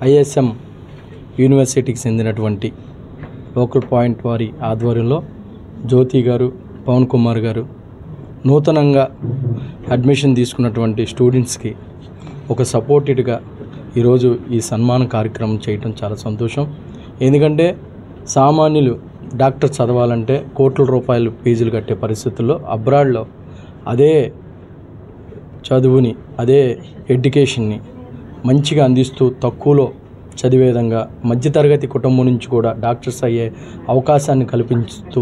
ISM యూనివర్సిటీకి చెందినటువంటి local point వారి ఆధ్వర్యంలో జ్యోతి గారు, పవన్ కుమార్ గారు నూతనంగా అడ్మిషన్ తీసుకున్నటువంటి స్టూడెంట్స్కి ఒక సపోర్టెడ్గా ఈరోజు ఈ సన్మాన కార్యక్రమం చేయడం చాలా సంతోషం. ఎందుకంటే సామాన్యులు డాక్టర్ చదవాలంటే కోట్ల రూపాయలు ఫీజులు కట్టే పరిస్థితుల్లో అబ్రాడ్లో అదే చదువుని, అదే ఎడ్యుకేషన్ని మంచిగా అందిస్తూ తక్కువలో చదివే విధంగా మధ్యతరగతి కుటుంబం నుంచి కూడా డాక్టర్స్ అయ్యే అవకాశాన్ని కల్పిస్తూ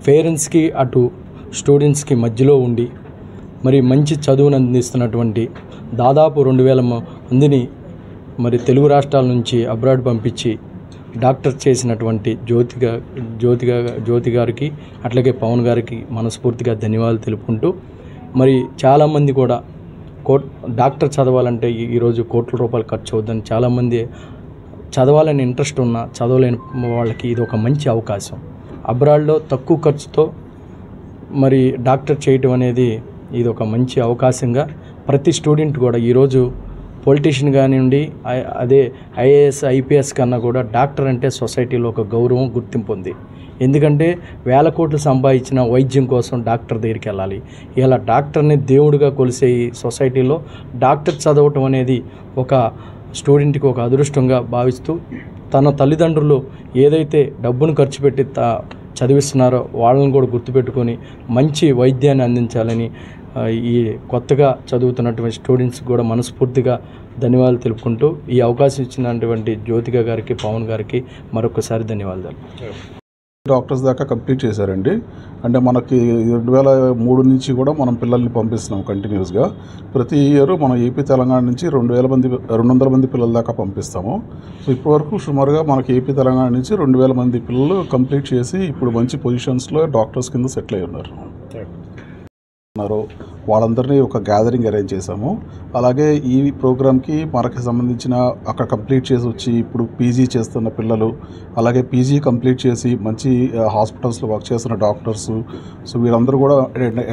పేరెంట్స్కి అటు స్టూడెంట్స్కి మధ్యలో ఉండి మరి మంచి చదువును అందిస్తున్నటువంటి దాదాపు 2000 మందిని మరి తెలుగు రాష్ట్రాల నుంచి అబ్రాడ్ పంపించి డాక్టర్ చేసినటువంటి జ్యోతి గారికి అట్లాగే పవన్ గారికి మనస్ఫూర్తిగా ధన్యవాదాలు తెలుపుకుంటూ, మరి చాలామంది కూడా డాక్టర్ చదవాలంటే ఈరోజు కోట్ల రూపాయలు ఖర్చు అవుతుందని చాలామంది చదవాలని ఇంట్రెస్ట్ ఉన్న చదవలేని వాళ్ళకి ఇది ఒక మంచి అవకాశం. అబ్రాడ్లో తక్కువ ఖర్చుతో మరి డాక్టర్ చేయటం అనేది ఇది ఒక మంచి అవకాశంగా ప్రతి స్టూడెంట్ కూడా ఈరోజు పొలిటీషియన్ కానివ్వండి, అదే ఐఏఎస్ ఐపీఎస్ కన్నా కూడా డాక్టర్ అంటే సొసైటీలో ఒక గౌరవం, గుర్తింపు ఉంది. ఎందుకంటే వేల కోట్లు సంపాదించిన వైద్యం కోసం డాక్టర్ దగ్గరికి వెళ్ళాలి. ఇలా డాక్టర్ని దేవుడిగా కొలిసే ఈ సొసైటీలో డాక్టర్ చదవటం అనేది ఒక స్టూడెంట్కి ఒక అదృష్టంగా భావిస్తూ తన తల్లిదండ్రులు ఏదైతే డబ్బును ఖర్చు పెట్టి చదివిస్తున్నారో వాళ్ళని కూడా గుర్తుపెట్టుకొని మంచి వైద్యాన్ని అందించాలని ఈ కొత్తగా చదువుతున్నటువంటి స్టూడెంట్స్కి కూడా మనస్ఫూర్తిగా ధన్యవాదాలు తెలుపుకుంటూ ఈ అవకాశం ఇచ్చినటువంటి జ్యోతిక గారికి, పవన్ గారికి మరొకసారి ధన్యవాదాలు. డాక్టర్స్ దాకా కంప్లీట్ చేశారండి. అంటే మనకి 2003 నుంచి కూడా మనం పిల్లల్ని పంపిస్తున్నాం కంటిన్యూస్గా. ప్రతి ఇయర్ మనం ఏపీ తెలంగాణ నుంచి 200 మంది పిల్లల దాకా పంపిస్తాము. సో ఇప్పటివరకు సుమారుగా మనకి ఏపీ తెలంగాణ నుంచి 2000 మంది పిల్లలు కంప్లీట్ చేసి ఇప్పుడు మంచి పొజిషన్స్లో డాక్టర్స్ కింద సెటిల్ అయి ఉన్నారు. వాళ్ళందరినీ ఒక గ్యాదరింగ్ అరేంజ్ చేశాము. అలాగే ఈ ప్రోగ్రామ్కి మనకి సంబంధించిన అక్కడ కంప్లీట్ చేసి వచ్చి ఇప్పుడు పీజీ చేస్తున్న పిల్లలు, అలాగే పీజీ కంప్లీట్ చేసి మంచి హాస్పిటల్స్లో వర్క్ చేస్తున్న డాక్టర్స్, సో వీళ్ళందరూ కూడా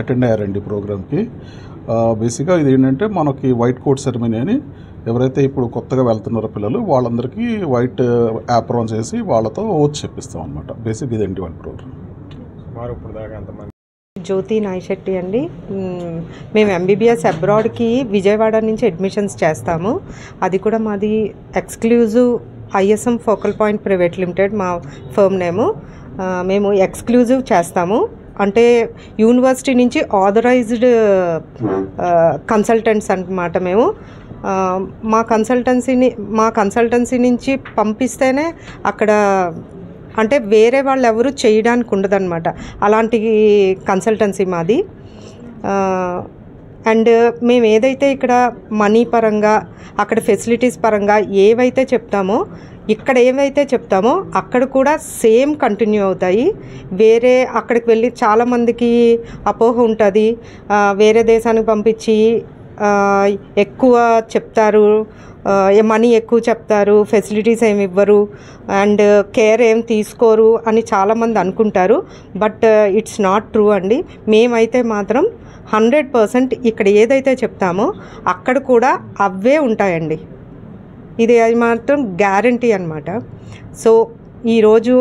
అటెండ్ అయ్యారండి ప్రోగ్రామ్కి. బేసిక్గా ఇది ఏంటంటే మనకి వైట్ కోట్ సెరమనీ అని ఎవరైతే ఇప్పుడు కొత్తగా వెళ్తున్నారో పిల్లలు వాళ్ళందరికీ వైట్ యాప్రాన్ చేసి వాళ్ళతో ఓత్ చెప్పిస్తాం అనమాట. బేసిక్ ఇదేంటి వాళ్ళ ప్రోగ్రామ్. జ్యోతి నాయశెట్టి అండి. మేము ఎంబీబీఎస్ అబ్రాడ్కి విజయవాడ నుంచి అడ్మిషన్స్ చేస్తాము. అది కూడా మాది exclusive ISM focal point private limited మా ఫర్మ్ నేము. మేము ఎక్స్క్లూజివ్ చేస్తాము, అంటే యూనివర్సిటీ నుంచి ఆథరైజ్డ్ కన్సల్టెంట్స్ అన్నమాట. మేము మా కన్సల్టెన్సీ నుంచి పంపిస్తేనే అక్కడ అంటే వేరే వాళ్ళు ఎవరు చేయడానికి ఉండదన్నమాట. అలాంటి కన్సల్టెన్సీ మాది. అండ్ మేము ఏదైతే ఇక్కడ మనీ పరంగా, అక్కడ ఫెసిలిటీస్ పరంగా ఏవైతే చెప్తామో, ఇక్కడ ఏవైతే చెప్తామో అక్కడ కూడా సేమ్ కంటిన్యూ అవుతాయి. వేరే అక్కడికి వెళ్ళి చాలామందికి అపోహ ఉంటుంది, వేరే దేశానికి పంపించి ఎక్కువ చెప్తారు, మనీ ఎక్కువ చెప్తారు, ఫెసిలిటీస్ ఏమి ఇవ్వరు అండ్ కేర్ ఏం తీసుకోరు అని చాలామంది అనుకుంటారు. బట్ ఇట్స్ నాట్ ట్రూ అండి. మేమైతే మాత్రం 100% ఇక్కడ ఏదైతే చెప్తామో అక్కడ కూడా అవే ఉంటాయండి. ఇది మాత్రం గ్యారంటీ అన్నమాట. సో ఈరోజు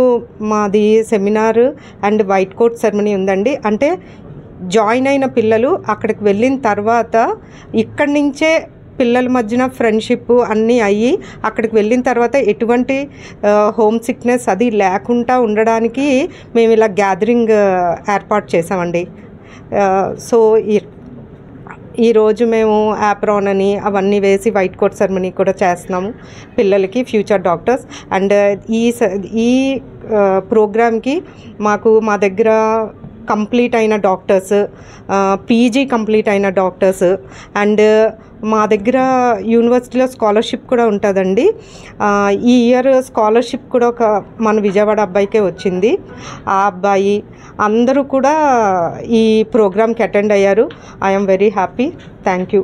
మాది seminar and white coat ceremony ఉందండి. అంటే జాయిన్ అయిన పిల్లలు అక్కడికి వెళ్ళిన తర్వాత ఇక్కడి నుంచే పిల్లల మధ్యన ఫ్రెండ్షిప్ అన్నీ అయ్యి అక్కడికి వెళ్ళిన తర్వాత ఎటువంటి హోమ్ సిక్నెస్ అది లేకుండా ఉండడానికి మేము ఇలా గ్యాదరింగ్ ఏర్పాటు చేసామండి. సో ఈరోజు మేము యాప్రాన్ అని అవన్నీ వేసి వైట్ కోట్ సెరమనీ కూడా చేస్తున్నాము పిల్లలకి, ఫ్యూచర్ డాక్టర్స్. అండ్ ఈ ప్రోగ్రామ్కి మా దగ్గర కంప్లీట్ అయిన డాక్టర్స్, పీజీ కంప్లీట్ అయిన డాక్టర్స్ అండ్ మా దగ్గర యూనివర్సిటీలో స్కాలర్షిప్ కూడా ఉంటుందండి. ఈ ఇయర్ స్కాలర్షిప్ కూడా మన విజయవాడ అబ్బాయికే వచ్చింది. ఆ అబ్బాయి అందరూ కూడా ఈ ప్రోగ్రామ్కి అటెండ్ అయ్యారు. I'm very happy. Thank you.